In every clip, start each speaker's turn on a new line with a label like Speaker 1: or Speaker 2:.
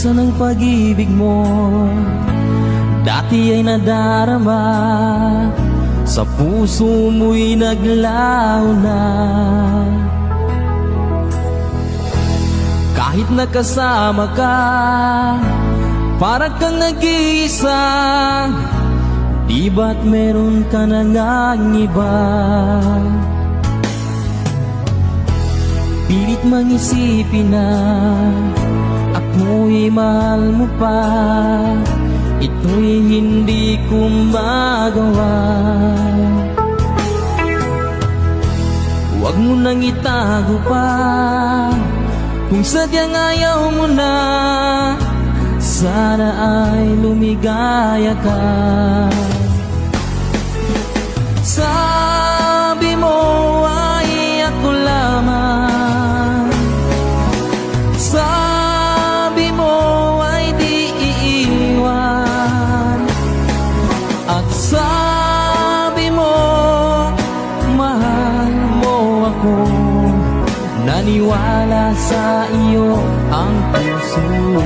Speaker 1: Asan ang pag-ibig mo? Dati ay nadarama, sa puso mo'y naglaho na. Kahit nakasama ka, parang kang nag-iisa. Di ba't meron ka na ngang iba? Pilit mang isipin na ako'y mahal mo pa. Ito'y hindi ko magawa. Huwag mo nang itago pa, kung sadyang ayaw mo na. Sana ay lumigaya ka. Sabi mo ay ako lamang, sabi mo ay di iiwan, at sabi mo mahal mo ako. Naniwala sa iyo ang puso ko.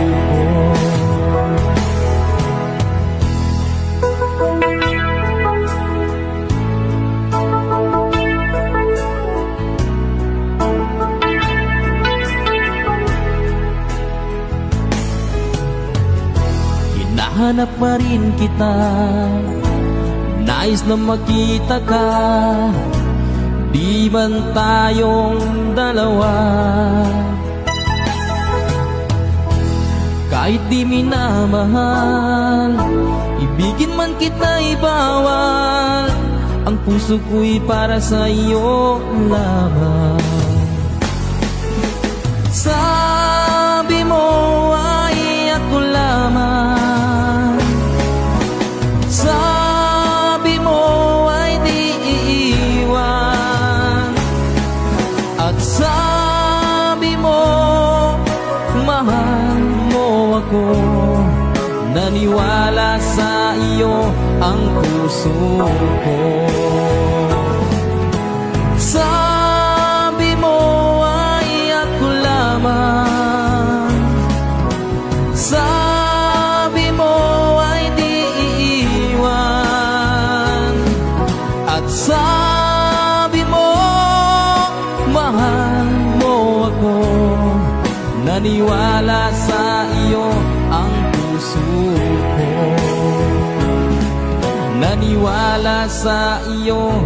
Speaker 1: Hinahanap pa rin kita, nais na makita ka. Di man tayong dalawa, kahit di minamahal, ibigin man kita'y bawal. Ang puso ko'y para sa iyo lamang. Sabi mo ay ako lamang, sabi mo ay di iiwan, at sabi mo mahal mo ako. Naniwala sa iyo ang puso ko. Sabi mo ay ako lamang, sabi mo ay di iiwan, at sabi mo mahal mo ako. Naniwala sa iyo ang puso ko. Naniwala sa iyo